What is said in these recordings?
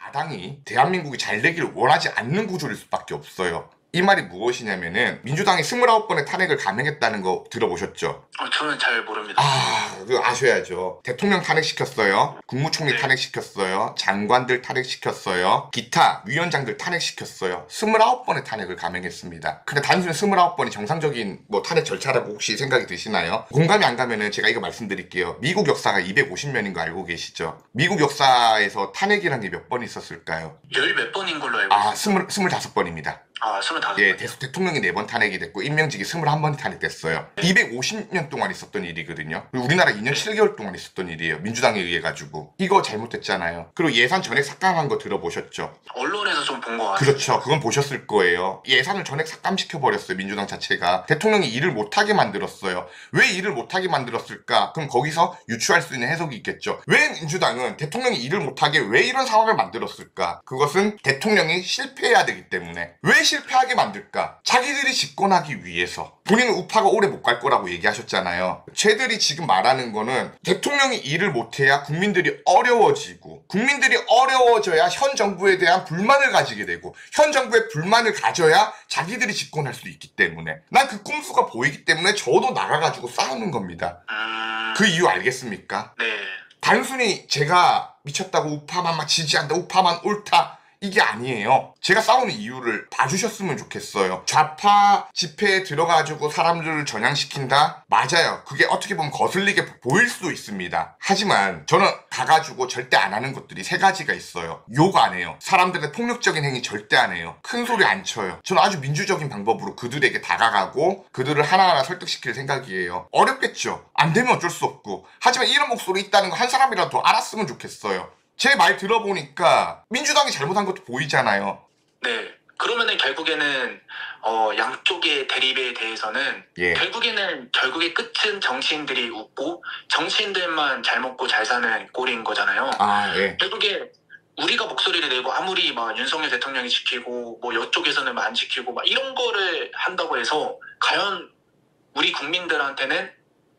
야당이 대한민국이 잘 되기를 원하지 않는 구조일 수밖에 없어요. 이 말이 무엇이냐면은 민주당이 29번의 탄핵을 감행했다는 거 들어보셨죠? 저는 잘 모릅니다. 그거 아셔야죠. 대통령 탄핵시켰어요. 국무총리 네. 탄핵시켰어요. 장관들 탄핵시켰어요. 기타 위원장들 탄핵시켰어요. 29번의 탄핵을 감행했습니다. 근데 단순히 29번이 정상적인 탄핵 절차라고 혹시 생각이 드시나요? 공감이 안 가면은 제가 이거 말씀드릴게요. 미국 역사가 250년인 거 알고 계시죠? 미국 역사에서 탄핵이란 게 몇 번 있었을까요? 열 몇 번인 걸로 알고 있어요. 25번입니다. 25번. 예, 대통령이 4번 탄핵이 됐고 임명직이 21번이 탄핵됐어요. 250년 동안 있었던 일이거든요. 그리고 우리나라 2년 7개월 동안 있었던 일이에요. 민주당에 의해 가지고. 이거 잘못됐잖아요. 그리고 예산 전액 삭감한 거 들어보셨죠? 언론에서 좀 본 것 같아요. 그렇죠. 그건 보셨을 거예요. 예산을 전액 삭감시켜버렸어요. 민주당 자체가. 대통령이 일을 못하게 만들었어요. 왜 일을 못하게 만들었을까? 그럼 거기서 유추할 수 있는 해석이 있겠죠. 왜 민주당은 대통령이 일을 못하게 왜 이런 상황을 만들었을까? 그것은 대통령이 실패해야 되기 때문에. 왜 실패하게 만들까? 자기들이 집권하기 위해서. 본인은 우파가 오래 못 갈 거라고 얘기하셨잖아요. 쟤들이 지금 말하는 거는 대통령이 일을 못해야 국민들이 어려워지고 국민들이 어려워져야 현 정부에 대한 불만을 가지게 되고 현 정부에 불만을 가져야 자기들이 집권할 수 있기 때문에 난 그 꼼수가 보이기 때문에 저도 나가가지고 싸우는 겁니다. 그 이유 알겠습니까? 네. 단순히 제가 미쳤다고 우파만 막 지지한다, 우파만 옳다 이게 아니에요. 제가 싸우는 이유를 봐주셨으면 좋겠어요. 좌파 집회에 들어가지고 사람들을 전향시킨다? 맞아요. 그게 어떻게 보면 거슬리게 보일 수도 있습니다. 하지만 저는 가가지고 절대 안 하는 것들이 3가지가 있어요. 욕 안 해요. 사람들의 폭력적인 행위 절대 안 해요. 큰 소리 안 쳐요. 저는 아주 민주적인 방법으로 그들에게 다가가고 그들을 하나하나 설득시킬 생각이에요. 어렵겠죠. 안 되면 어쩔 수 없고. 하지만 이런 목소리 있다는 거 한 사람이라도 알았으면 좋겠어요. 제 말 들어보니까 민주당이 잘못한 것도 보이잖아요. 네. 그러면은 결국에는 양쪽의 대립에 대해서는 결국의 끝은 정치인들이 웃고 정치인들만 잘 먹고 잘 사는 꼴인 거잖아요. 결국에 우리가 목소리를 내고 아무리 막 윤석열 대통령이 지키고 이쪽에서는 안 지키고 이런 거를 한다고 해서 과연 우리 국민들한테는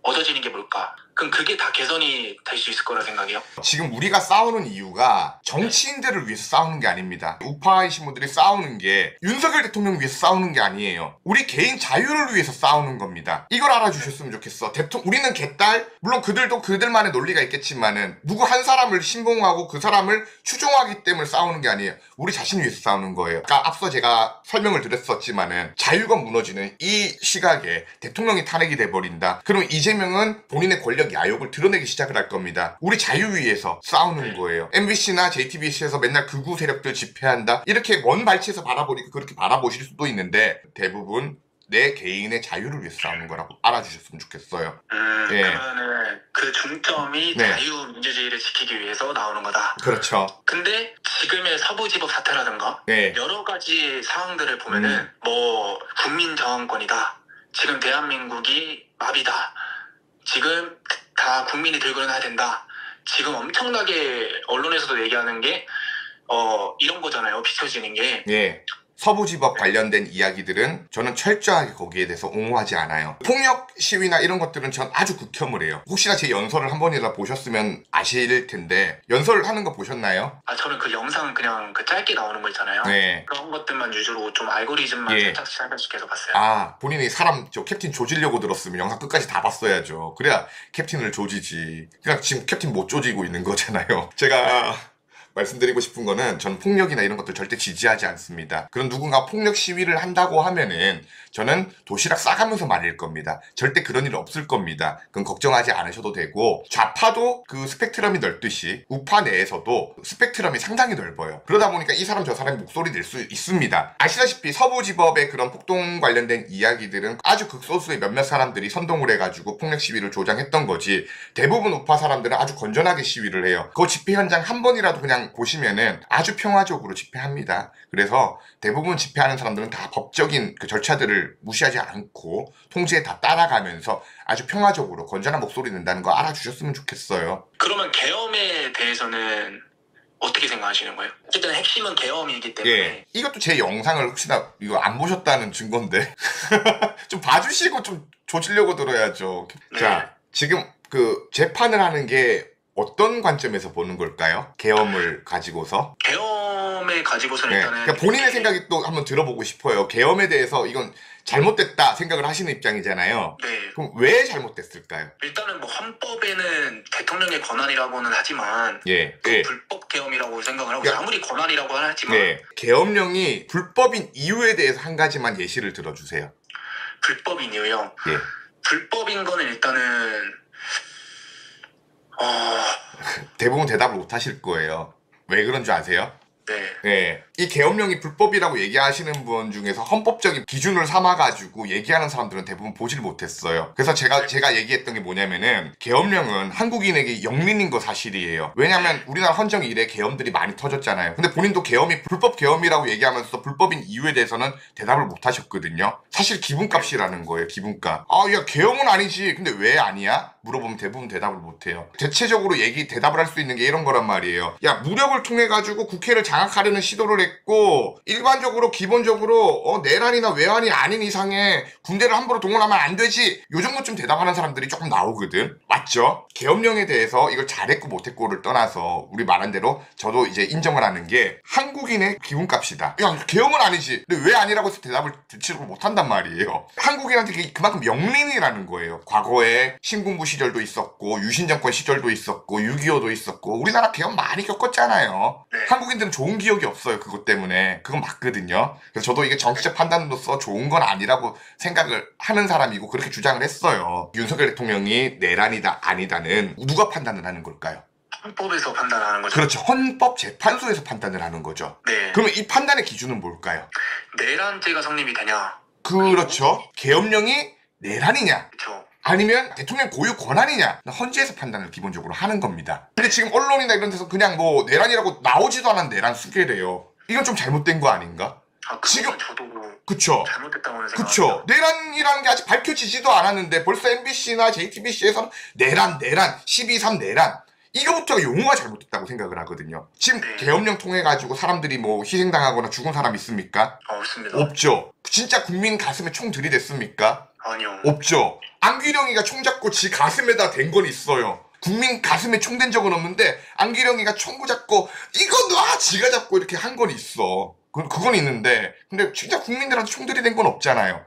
얻어지는 게 뭘까? 그럼 그게 다 개선이 될 수 있을 거라 생각해요. 지금 우리가 싸우는 이유가 정치인들을 위해서 싸우는 게 아닙니다. 우파이신 분들이 싸우는 게 윤석열 대통령 위해서 싸우는 게 아니에요. 우리 개인 자유를 위해서 싸우는 겁니다. 이걸 알아주셨으면 좋겠어. 우리는 개딸? 물론 그들도 그들만의 논리가 있겠지만은 누구 한 사람을 신봉하고 그 사람을 추종하기 때문에 싸우는 게 아니에요. 우리 자신 위해서 싸우는 거예요. 그러니까 앞서 제가 설명을 드렸었지만은 자유가 무너지는 이 시각에 대통령이 탄핵이 돼버린다. 그럼 이재명은 본인의 권력 야욕을 드러내기 시작을 할 겁니다. 우리 자유 위해서 싸우는 거예요. MBC나 JTBC에서 맨날 극우 세력들 집회한다. 이렇게 먼 발치에서 바라보니까 그렇게 바라보실 수도 있는데 대부분 내 개인의 자유를 위해서 싸우는 거라고 알아주셨으면 좋겠어요. 그러면은 그 중점이 자유민주주의를 지키기 위해서 나오는 거다. 그렇죠. 근데 지금의 서부지법 사태라든가 여러 가지 상황들을 보면은 국민저항권이다. 지금 대한민국이 마비다. 지금 다 국민이 들고 일어나야 된다. 지금 엄청나게 언론에서도 얘기하는 게 이런 거잖아요. 비춰지는 게. 서부지법 관련된 이야기들은 저는 철저하게 거기에 대해서 옹호하지 않아요. 폭력 시위나 이런 것들은 전 아주 극혐을 해요. 혹시나 제 연설을 한 번이라도 보셨으면 아실 텐데 연설을 하는 거 보셨나요? 저는 그 영상 그냥 그 짧게 나오는 거 있잖아요. 그런 것들만 위주로 좀 알고리즘만 살짝씩 해서 봤어요. 본인이 캡틴 조지려고 들었으면 영상 끝까지 다 봤어야죠. 그래야 캡틴을 조지지. 그러니까 지금 캡틴 못 조지고 있는 거잖아요. 제가 말씀드리고 싶은 거는 저는 폭력이나 이런 것들 절대 지지하지 않습니다. 그런 누군가 폭력 시위를 한다고 하면은 저는 도시락 싸가면서 말릴 겁니다. 절대 그런 일 없을 겁니다. 그건 걱정하지 않으셔도 되고 좌파도 그 스펙트럼이 넓듯이 우파 내에서도 스펙트럼이 상당히 넓어요. 그러다 보니까 이 사람 저 사람이 목소리 낼 수 있습니다. 아시다시피 서부지법의 그런 폭동 관련된 이야기들은 아주 극소수의 몇몇 사람들이 선동을 해가지고 폭력 시위를 조장했던 거지 대부분 우파 사람들은 아주 건전하게 시위를 해요. 그 집회 현장 한 번이라도 그냥 보시면은 아주 평화적으로 집회합니다. 그래서 대부분 집회하는 사람들은 다 법적인 그 절차들을 무시하지 않고 통제에 다 따라가면서 아주 평화적으로 건전한 목소리 낸다는 거 알아주셨으면 좋겠어요. 그러면 계엄에 대해서는 어떻게 생각하시는 거예요? 어쨌든 핵심은 계엄이기 때문에 이것도 제 영상을 혹시나 이거 안 보셨다는 증거인데 좀 봐주시고 좀 조지려고 들어야죠. 자, 지금 그 재판을 하는 게 어떤 관점에서 보는 걸까요? 계엄을 가지고서? 계엄 계엄에 가지고서는 네. 일단은 그러니까 본인의 생각이 또 한번 들어보고 싶어요. 계엄에 대해서 이건 잘못됐다 생각을 하시는 입장이잖아요. 네. 그럼 왜 잘못됐을까요? 일단은 뭐 헌법에는 대통령의 권한이라고는 하지만 예. 그 예. 불법 계엄이라고 생각을 하고 야. 있어요. 아무리 권한이라고 하지만 네. 계엄령이 불법인 이유에 대해서 한 가지만 예시를 들어주세요. 불법인 이유요. 예. 불법인 거는 일단은 대부분 대답을 못 하실 거예요. 왜 그런 줄 아세요? 네. 네. 이 계엄령이 불법이라고 얘기하시는 분 중에서 헌법적인 기준을 삼아가지고 얘기하는 사람들은 대부분 보질 못했어요. 그래서 제가 얘기했던 게 뭐냐면은 계엄령은 한국인에게 영린인 거 사실이에요. 왜냐면 우리나라 헌정 이래 계엄들이 많이 터졌잖아요. 근데 본인도 계엄이 불법 계엄이라고 얘기하면서 불법인 이유에 대해서는 대답을 못 하셨거든요. 사실 기분값이라는 거예요. 기분값. 야 계엄은 아니지. 근데 왜 아니야? 물어보면 대부분 대답을 못해요. 대체적으로 대답을 할 수 있는 게 이런 거란 말이에요. 야 무력을 통해 가지고 국회를 장악하려는 시도를 했고 일반적으로 기본적으로 내란이나 외환이 아닌 이상에 군대를 함부로 동원하면 안 되지. 요 정도쯤 대답하는 사람들이 조금 나오거든. 맞죠? 계엄령에 대해서 이걸 잘했고 못했고를 떠나서 우리 말한 대로 저도 이제 인정을 하는 게 한국인의 기분값이다. 야 계엄은 아니지. 근데 왜 아니라고 해서 대답을 대체적으로 못한단 말이에요. 한국인한테 그만큼 영린이라는 거예요. 과거에 신군부 시절도 있었고 유신정권 시절도 있었고 6.25도 있었고 우리나라 계엄 많이 겪었잖아요. 네. 한국인들은 좋은 기억이 없어요. 그것 때문에. 그건 맞거든요. 그래서 저도 이게 정치적 판단으로서 좋은 건 아니라고 생각을 하는 사람이고 그렇게 주장을 했어요. 윤석열 대통령이 내란이다 아니다는 누가 판단을 하는 걸까요? 헌법에서 판단하는 거죠. 그렇죠. 헌법재판소에서 판단을 하는 거죠. 네. 그러면 이 판단의 기준은 뭘까요? 내란죄가 성립이 되냐? 그렇죠. 계엄령이 내란이냐? 그렇죠. 아니면 대통령 고유 권한이냐? 헌재에서 판단을 기본적으로 하는 겁니다. 근데 지금 언론이나 이런 데서 그냥 뭐 내란이라고 나오지도 않은 내란 수계래요. 이건 좀 잘못된 거 아닌가? 지금 저도 그쵸. 잘못됐다고는 생각합니다. 그쵸. 내란이라는 게 아직 밝혀지지도 않았는데 벌써 MBC나 JTBC에서는 내란, 12.3 내란. 이거부터가 용어가 잘못됐다고 생각을 하거든요. 지금 네. 계엄령 통해 가지고 사람들이 뭐 희생당하거나 죽은 사람 있습니까? 없습니다. 없죠. 진짜 국민 가슴에 총 들이댔습니까? 아니요. 없죠. 안기령이가 총 잡고 지 가슴에다 댄 건 있어요. 국민 가슴에 총 댄 적은 없는데 안기령이가 총 잡고 이거 놔! 지가 잡고 이렇게 한 건 있어. 그건 있는데 근데 진짜 국민들한테 총 들이댄 건 없잖아요.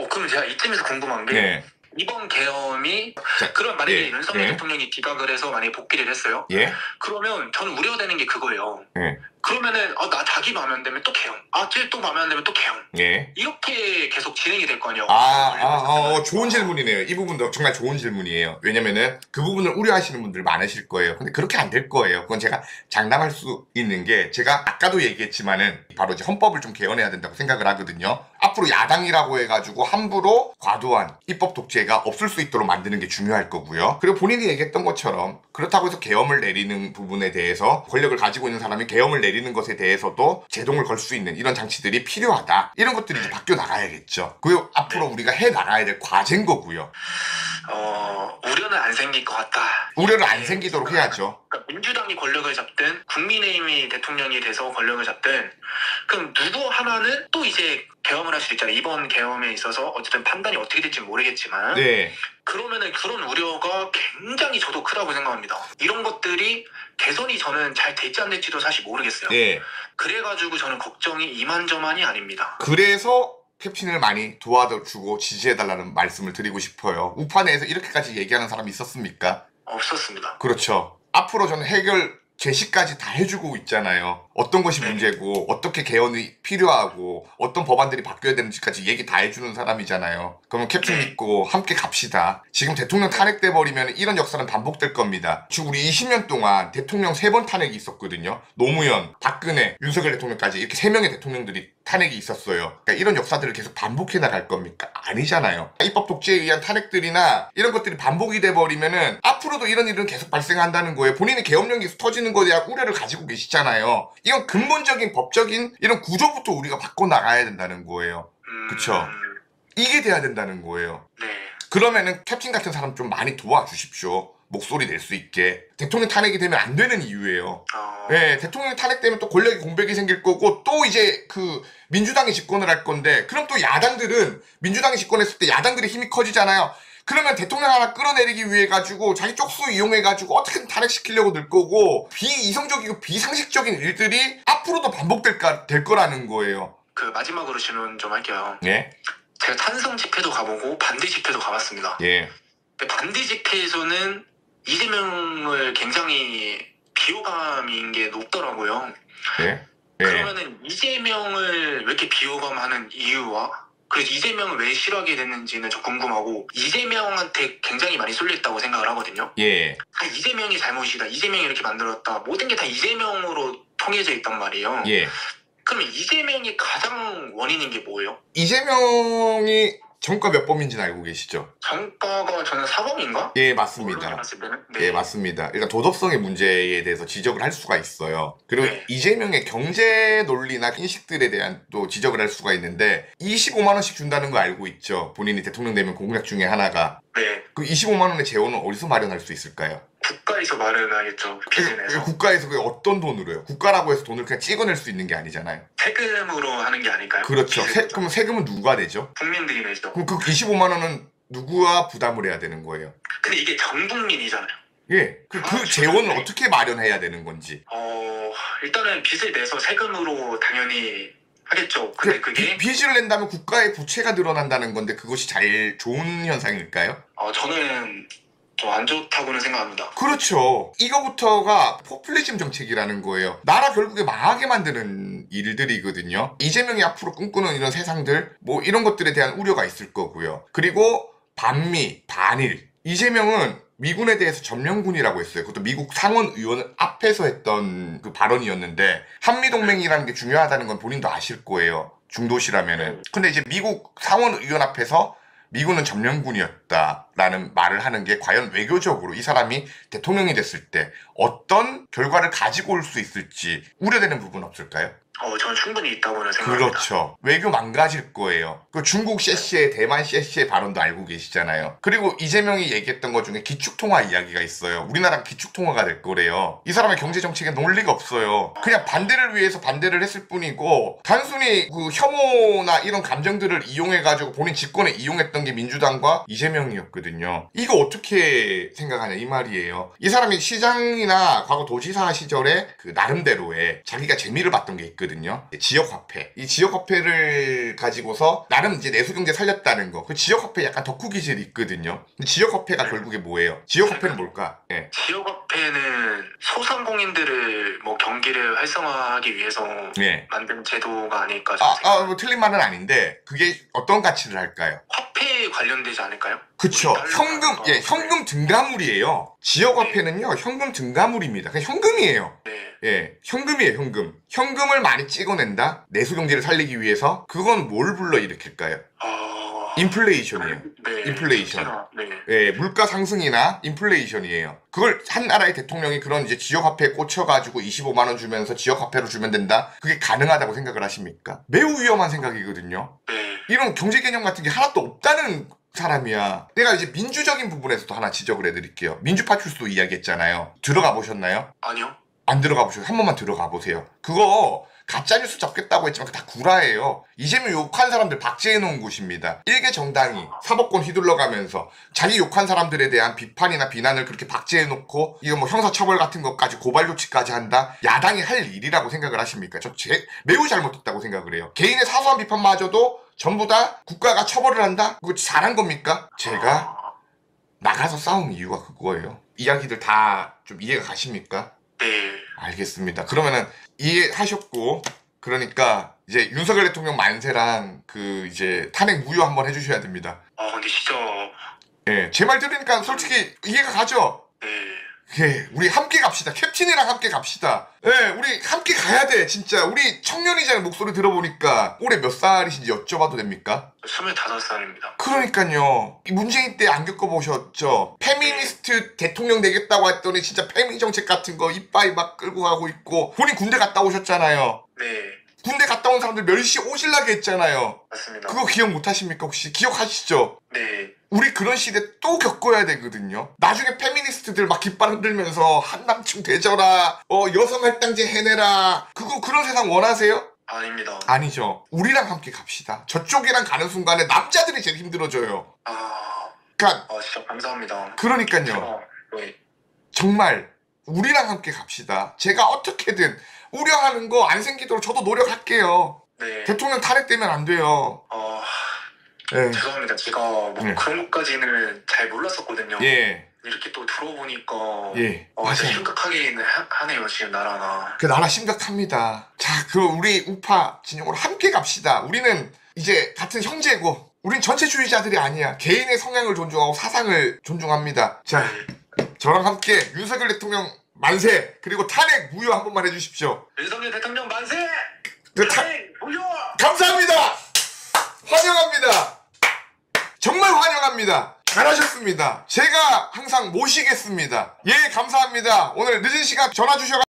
그럼 제가 이쯤에서 궁금한 게 네. 이번 계엄이 자, 그럼 만약에 예, 윤석열 예. 대통령이 기각을 해서 만약에 복귀를 했어요. 예? 그러면 저는 우려되는 게 그거예요. 예. 그러면은 나 자기 마음에 안 되면 또 계엄. 쟤 또 마음에 안 되면 또 계엄. 예. 이렇게 계속 진행이 될 거 아니에요. 좋은 질문이네요. 이 부분도 정말 좋은 질문이에요. 왜냐면은 그 부분을 우려하시는 분들 많으실 거예요. 근데 그렇게 안 될 거예요. 그건 제가 장담할 수 있는 게 제가 아까도 얘기했지만은 바로 이제 헌법을 좀 개헌해야 된다고 생각을 하거든요. 앞으로 야당이라고 해가지고 함부로 과도한 입법 독재가 없을 수 있도록 만드는 게 중요할 거고요. 그리고 본인이 얘기했던 것처럼 그렇다고 해서 계엄을 내리는 부분에 대해서 권력을 가지고 있는 사람이 계엄을 내리는 것에 대해서도 제동을 걸 수 있는 이런 장치들이 필요하다. 이런 것들이 이제 바뀌어 나가야겠죠. 그리고 앞으로 우리가 해 나가야 될 과제인 거고요. 우려는 안 생길 것 같다. 우려를 안 생기도록 해야죠. 그러니까 민주당이 권력을 잡든 국민의힘이 대통령이 돼서 권력을 잡든 그럼 누구 하나는 또 이제 계엄을 할 수 있잖아요. 이번 계엄에 있어서 어쨌든 판단이 어떻게 될지 모르겠지만 네. 그러면은 그런 우려가 굉장히 저도 크다고 생각합니다. 이런 것들이 개선이 저는 잘 될지 안 될지도 사실 모르겠어요. 네. 그래가지고 저는 걱정이 이만저만이 아닙니다. 그래서 캡틴을 많이 도와주고 지지해달라는 말씀을 드리고 싶어요. 우파 내에서 이렇게까지 얘기하는 사람이 있었습니까? 없었습니다. 그렇죠. 앞으로 저는 해결 제시까지 다 해주고 있잖아요. 어떤 것이 문제고 어떻게 개헌이 필요하고 어떤 법안들이 바뀌어야 되는지까지 얘기 다 해주는 사람이잖아요. 그러면 캡틴 믿고 함께 갑시다. 지금 대통령 탄핵돼 버리면 이런 역사는 반복될 겁니다. 지금 우리 20년 동안 대통령 3번 탄핵이 있었거든요. 노무현, 박근혜, 윤석열 대통령까지 이렇게 3명의 대통령들이 탄핵이 있었어요. 그러니까 이런 역사들을 계속 반복해 나갈 겁니까? 아니잖아요. 입법 독재에 의한 탄핵들이나 이런 것들이 반복이 돼버리면은 앞으로도 이런 일은 계속 발생한다는 거예요. 본인이 계엄령이 터지는 거에 대한 우려를 가지고 계시잖아요. 이건 근본적인 법적인 이런 구조부터 우리가 바꿔나가야 된다는 거예요. 그쵸? 이게 돼야 된다는 거예요. 네. 그러면은 캡틴 같은 사람 좀 많이 도와주십시오. 목소리 낼 수 있게. 대통령 탄핵이 되면 안 되는 이유예요. 네, 대통령 탄핵되면 또 권력의 공백이 생길 거고 또 이제 그 민주당이 집권을 할 건데 그럼 또 야당들은 민주당이 집권했을 때 야당들의 힘이 커지잖아요. 그러면 대통령 하나 끌어내리기 위해 가지고 자기 쪽수 이용해 가지고 어떻게든 탄핵시키려고 들 거고 비이성적이고 비상식적인 일들이 앞으로도 될 거라는 거예요. 그 마지막으로 질문 좀 할게요. 예. 제가 찬성 집회도 가보고 반대 집회도 가봤습니다. 예. 근데 반대 집회에서는 이재명을 굉장히 비호감인 게 높더라고요. 예. 예. 그러면은 이재명을 왜 이렇게 비호감하는 이유와 그래서 이재명을 왜 싫어하게 됐는지는 좀 궁금하고 이재명한테 굉장히 많이 쏠렸다고 생각을 하거든요. 예. 다 이재명이 잘못이다. 이재명이 이렇게 만들었다. 모든 게 다 이재명으로 통해져 있단 말이에요. 예. 그러면 이재명이 가장 원인인 게 뭐예요? 이재명이 정가 몇 범인지는 알고 계시죠? 정가가 저는 4범인가? 예, 맞습니다. 네. 예, 맞습니다. 일단 도덕성의 문제에 대해서 지적을 할 수가 있어요. 그리고 네. 이재명의 경제 논리나 인식들에 대한 또 지적을 할 수가 있는데 25만 원씩 준다는 거 알고 있죠? 본인이 대통령 되면 공약 중에 하나가. 네. 그 25만 원의 재원은 어디서 마련할 수 있을까요? 국가에서 마련하겠죠. 빚을 국가에서 그게 어떤 돈으로요? 국가라고 해서 돈을 그냥 찍어낼 수 있는 게 아니잖아요. 세금으로 하는 게 아닐까요? 그렇죠. 그럼 세금은 누가 내죠? 국민들이 내죠. 그럼 그 25만 원은 누구와 부담을 해야 되는 거예요? 근데 이게 전 국민이잖아요. 예. 그 재원을 어떻게 마련해야 되는 건지. 일단은 빚을 내서 세금으로 당연히 하겠죠. 근데 그게 빚을 낸다면 국가의 부채가 늘어난다는 건데 그것이 제일 좋은 현상일까요? 저는 좀 안 좋다고는 생각합니다. 그렇죠. 이거부터가 포퓰리즘 정책이라는 거예요. 나라 결국에 망하게 만드는 일들이거든요. 이재명이 앞으로 꿈꾸는 이런 세상들 뭐 이런 것들에 대한 우려가 있을 거고요. 그리고 반미, 반일. 이재명은 미군에 대해서 점령군이라고 했어요. 그것도 미국 상원 의원 앞에서 했던 그 발언이었는데 한미동맹이라는 게 중요하다는 건 본인도 아실 거예요. 중도시라면은. 근데 이제 미국 상원 의원 앞에서 미군은 점령군이었다라는 말을 하는 게 과연 외교적으로 이 사람이 대통령이 됐을 때 어떤 결과를 가지고 올 수 있을지 우려되는 부분 없을까요? 저는 충분히 있다고는 생각합니다. 그렇죠. 외교 망가질 거예요. 그 중국 셰시의 대만 셰시의 발언도 알고 계시잖아요. 그리고 이재명이 얘기했던 것 중에 기축통화 이야기가 있어요. 우리나라가 기축통화가 될 거래요. 이 사람의 경제정책에 논리가 없어요. 그냥 반대를 위해서 반대를 했을 뿐이고 단순히 그 혐오나 이런 감정들을 이용해가지고 본인 집권에 이용했던 게 민주당과 이재명이었거든요. 이거 어떻게 생각하냐 이 말이에요. 이 사람이 시장이나 과거 도지사 시절에 그 나름대로의 자기가 재미를 봤던 게 있거든요. 지역화폐. 이 지역화폐를 가지고서 나름 이제 내수경제 살렸다는 거. 그 지역화폐 약간 덕후 기질이 있거든요. 근데 지역화폐가 결국에 뭐예요? 지역화폐는 뭘까? 예. 지역화폐는 소상공인들을 뭐 경기를 활성화하기 위해서 예. 만든 제도가 아닐까 저는 생각합니다. 뭐 틀린 말은 아닌데 그게 어떤 가치를 할까요? 화폐에 관련되지 않을까요? 그쵸. 현금 등가물이에요. 지역화폐는요, 현금 등가물입니다. 그냥 현금이에요. 네. 예, 현금이에요, 현금. 현금을 많이 찍어낸다? 내수경제를 살리기 위해서? 그건 뭘 불러일으킬까요? 인플레이션이에요. 네. 인플레이션. 네. 예, 물가 상승이나 인플레이션이에요. 그걸 한 나라의 대통령이 그런 이제 지역화폐에 꽂혀가지고 25만 원 주면서 지역화폐로 주면 된다? 그게 가능하다고 생각을 하십니까? 매우 위험한 생각이거든요. 네. 이런 경제 개념 같은 게 하나도 없다는 사람이야. 내가 이제 민주적인 부분에서도 하나 지적을 해드릴게요. 민주파출소 이야기했잖아요. 들어가 보셨나요? 아니요. 안 들어가 보셨어요? 한 번만 들어가 보세요. 그거 가짜뉴스 잡겠다고 했지만 다 구라예요. 이재명 욕한 사람들 박제해 놓은 곳입니다. 일개 정당이 사법권 휘둘러가면서 자기 욕한 사람들에 대한 비판이나 비난을 그렇게 박제해 놓고 이거 뭐 형사처벌 같은 것까지 고발 조치까지 한다? 야당이 할 일이라고 생각을 하십니까? 매우 잘못했다고 생각을 해요. 개인의 사소한 비판마저도 전부 다 국가가 처벌을 한다? 그거 잘한 겁니까? 제가 나가서 싸운 이유가 그거예요. 이야기들 다 좀 이해가 가십니까? 네. 알겠습니다. 그러면은 이해하셨고 그러니까 이제 윤석열 대통령 만세랑 그 이제 탄핵 무효 한번 해주셔야 됩니다. 근데 진짜 예, 제 말 들으니까 솔직히 이해가 가죠? 네. 예, 우리 함께 갑시다. 캡틴이랑 함께 갑시다. 예, 우리 함께 가야 돼, 진짜. 우리 청년이잖아요, 목소리 들어보니까. 올해 몇 살이신지 여쭤봐도 됩니까? 25살입니다. 그러니까요. 이 문재인 때 안 겪어보셨죠? 페미니스트 대통령 되겠다고 했더니 진짜 페미 정책 같은 거 이빠이 막 끌고 가고 있고 본인 군대 갔다 오셨잖아요. 네. 군대 갔다 온 사람들 멸시 오실라게 했잖아요. 맞습니다. 그거 기억 못 하십니까 혹시? 기억하시죠? 네. 우리 그런 시대 또 겪어야 되거든요. 나중에 페미니스트들 막 깃발 흔들면서 한남충 되져라, 여성 할당제 해내라, 그런 세상 원하세요? 아닙니다. 아니죠. 우리랑 함께 갑시다. 저쪽이랑 가는 순간에 남자들이 제일 힘들어져요. 그러니까 진짜 감사합니다. 그러니까요. 네. 정말 우리랑 함께 갑시다. 제가 어떻게든 우려하는 거 안 생기도록 저도 노력할게요. 네. 대통령 탄핵되면 안 돼요. 네. 죄송합니다. 제가 뭐 네. 그런 것까지는 잘 몰랐었거든요. 예. 이렇게 또 들어보니까 예. 진짜 심각하긴 하네요, 지금 나라가. 그 나라 심각합니다. 자, 그럼 우리 우파 진영으로 함께 갑시다. 우리는 이제 같은 형제고, 우린 전체주의자들이 아니야. 개인의 성향을 존중하고 사상을 존중합니다. 자, 저랑 함께 윤석열 대통령 만세, 그리고 탄핵 무효 한 번만 해주십시오. 윤석열 대통령 만세! 그 탄핵 무효! 감사합니다. 환영합니다. 정말 환영합니다. 잘하셨습니다. 제가 항상 모시겠습니다. 예, 감사합니다. 오늘 늦은 시간 전화 주셔서